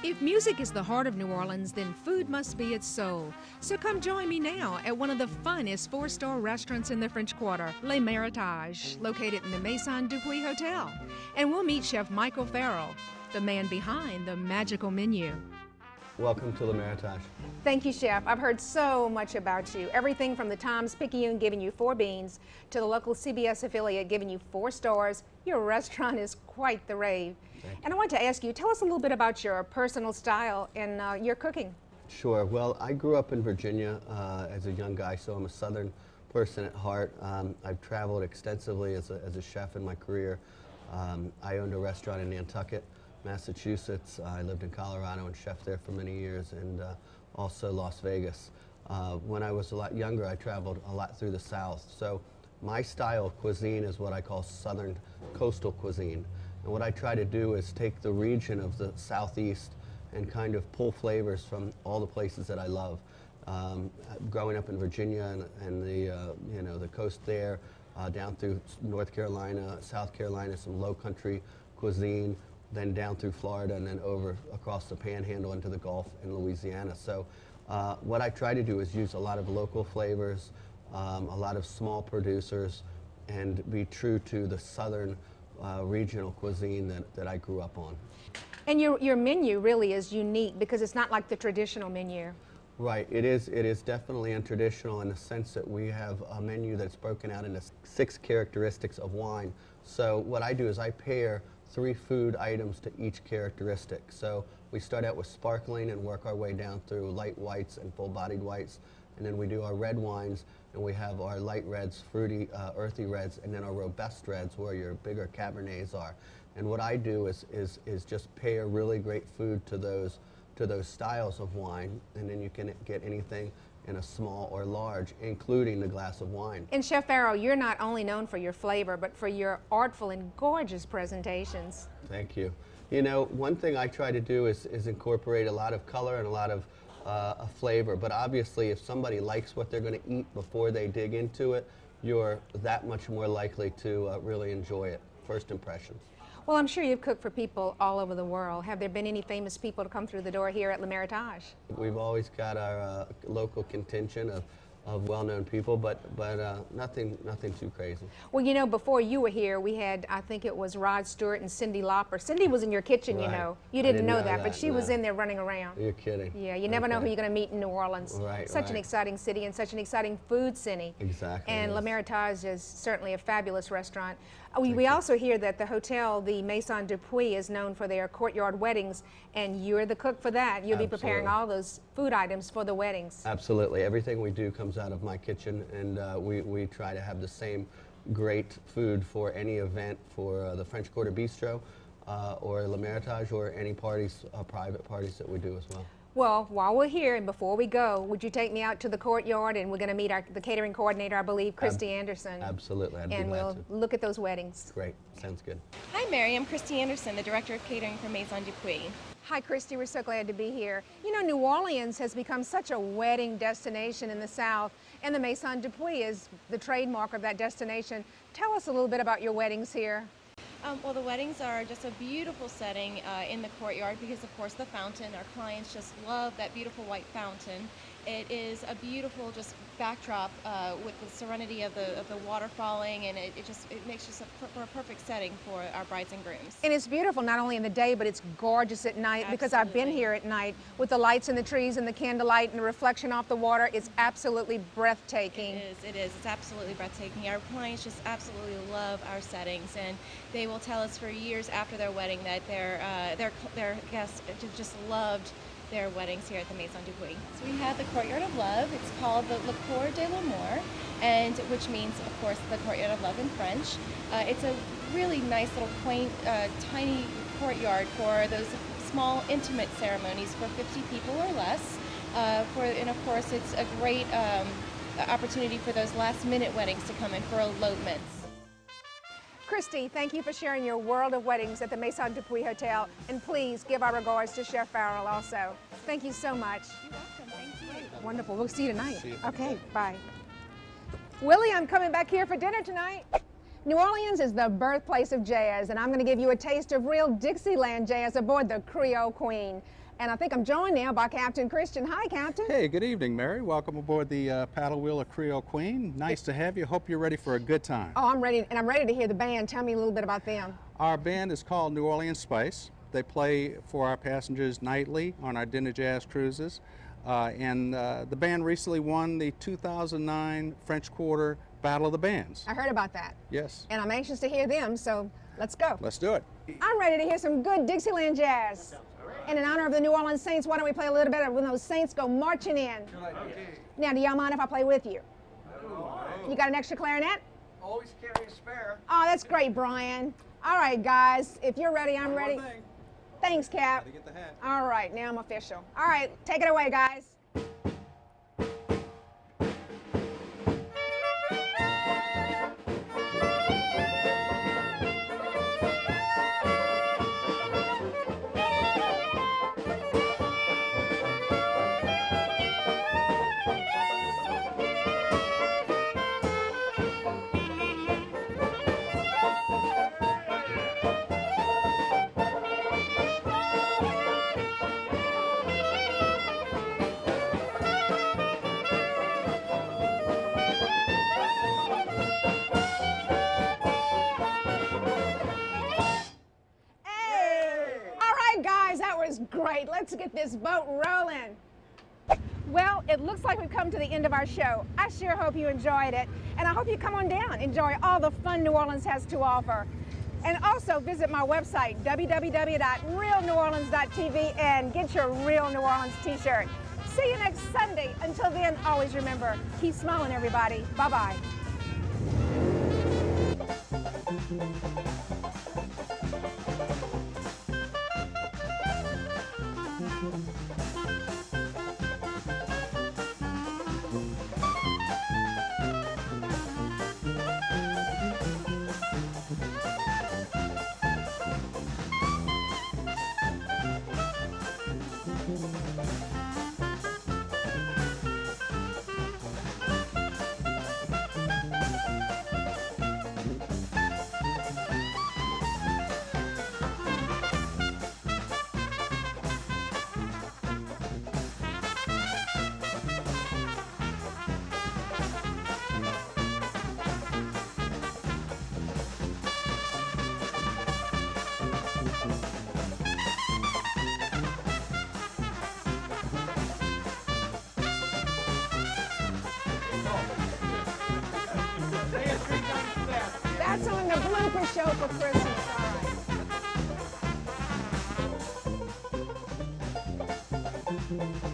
If music is the heart of New Orleans, then food must be its soul. So come join me now at one of the funnest four-star restaurants in the French Quarter, Le Meritage, located in the Maison Dupuy Hotel. And we'll meet Chef Michael Farrell, the man behind the magical menu. Welcome to Le Meritage. Thank you, Chef. I've heard so much about you. Everything from the Times picking you and giving you 4 beans to the local CBS affiliate giving you 4 stars. Your restaurant is quite the rave. And I want to ask you, tell us a little bit about your personal style and your cooking. Sure. Well, I grew up in Virginia as a young guy, so I'm a Southern person at heart. I've traveled extensively as a chef in my career. I owned a restaurant in Nantucket, Massachusetts. I lived in Colorado and chefed there for many years, and also Las Vegas. When I was a lot younger, I traveled a lot through the South. So my style of cuisine is what I call Southern coastal cuisine. And what I try to do is take the region of the Southeast and kind of pull flavors from all the places that I love. Growing up in Virginia and the coast there, down through North Carolina, South Carolina, some low country cuisine, then down through Florida, and then over across the Panhandle into the Gulf in Louisiana. So what I try to do is use a lot of local flavors, a lot of small producers, and be true to the Southern regional cuisine that I grew up on. And your menu really is unique because it's not like the traditional menu. Right, it is definitely untraditional in the sense that we have a menu that's broken out into 6 characteristics of wine. So what I do is I pair 3 food items to each characteristic. So we start out with sparkling and work our way down through light whites and full-bodied whites, and then we do our red wines, and we have our light reds, fruity, earthy reds, and then our robust reds where your bigger Cabernets are. And what I do is just pair really great food to those styles of wine, and then you can get anything in a small or large, including the glass of wine. And Chef Farrell, you're not only known for your flavor, but for your artful and gorgeous presentations. Thank you. You know, one thing I try to do is incorporate a lot of color and a lot of a flavor, but obviously if somebody likes what they're going to eat before they dig into it, you're that much more likely to really enjoy it. First impressions. Well, I'm sure you've cooked for people all over the world. Have there been any famous people to come through the door here at Le Meritage? We've always got our local contingent of well-known people, but nothing too crazy. Well, you know, before you were here, we had, I think it was Rod Stewart and Cyndi Lauper. Cindy was in your kitchen, you know. You didn't know that, but she was in there running around. You're kidding. Yeah, you never know who you're going to meet in New Orleans. Right, Such an exciting city and such an exciting food city. Exactly. And Le Meritage is certainly a fabulous restaurant. We also hear that the hotel, the Maison Dupuy, is known for their courtyard weddings, and you're the cook for that. You'll be preparing all those food items for the weddings. Absolutely. Everything we do comes out of my kitchen, and we try to have the same great food for any event, for the French Quarter Bistro or Le Meritage, or any parties, private parties that we do as well. Well, while we're here and before we go, would you take me out to the courtyard, and we're going to meet the catering coordinator, I believe, Christie Anderson. Absolutely, I'd be glad to. And we'll look at those weddings. Great, sounds good. Hi Mary, I'm Christie Anderson, the Director of Catering for Maison Dupuy. Hi Christie, we're so glad to be here. You know, New Orleans has become such a wedding destination in the South, and the Maison Dupuy is the trademark of that destination. Tell us a little bit about your weddings here. Well, the weddings are just a beautiful setting in the courtyard because, of course, the fountain. Our clients just love that beautiful white fountain. It is a beautiful just backdrop with the serenity of the water falling, and it makes just for a perfect setting for our brides and grooms. And it's beautiful not only in the day, but it's gorgeous at night. Absolutely. Because I've been here at night with the lights and the trees and the candlelight and the reflection off the water. It's absolutely breathtaking. It is. It's absolutely breathtaking. Our clients just absolutely love our settings, and they will tell us for years after their wedding that their guests just loved their weddings here at the Maison Dupuy. So we have the Courtyard of Love. It's called the Le Cour de l'Amour, and which means, of course, the Courtyard of Love in French. It's a really nice little quaint, tiny courtyard for those small, intimate ceremonies for 50 people or less. And of course, it's a great opportunity for those last-minute weddings to come in for elopements. Christie, thank you for sharing your world of weddings at the Maison Dupuy Hotel, and please give our regards to Chef Farrell also. Thank you so much. You're welcome. Thank you. Wonderful. We'll see you tonight. See you. Okay, bye. Willie, I'm coming back here for dinner tonight. New Orleans is the birthplace of jazz, and I'm going to give you a taste of real Dixieland jazz aboard the Creole Queen. And I think I'm joined now by Captain Christian. Hi, Captain. Hey, good evening, Mary. Welcome aboard the paddle wheel of Creole Queen. Nice to have you. Hope you're ready for a good time. Oh, I'm ready, and I'm ready to hear the band. Tell me a little bit about them. Our band is called New Orleans Spice. They play for our passengers nightly on our dinner jazz cruises. The band recently won the 2009 French Quarter Battle of the Bands. I heard about that. Yes. And I'm anxious to hear them, so let's go. Let's do it. I'm ready to hear some good Dixieland jazz. And in honor of the New Orleans Saints, why don't we play a little bit of when those Saints go marching in? Now, do y'all mind if I play with you? You got an extra clarinet? Always carry a spare. Oh, that's great, Brian. All right, guys, if you're ready, I'm ready. Thanks, Cap. Gotta get the hat. All right, now I'm official. All right, take it away, guys. Great, let's get this boat rolling. Well, it looks like we've come to the end of our show. I sure hope you enjoyed it, and I hope you come on down, enjoy all the fun New Orleans has to offer. And also visit my website, www.realneworleans.tv, and get your Real New Orleans t-shirt. See you next Sunday. Until then, always remember, keep smiling, everybody. Bye-bye. That's on the blooper show for Christmas, all right.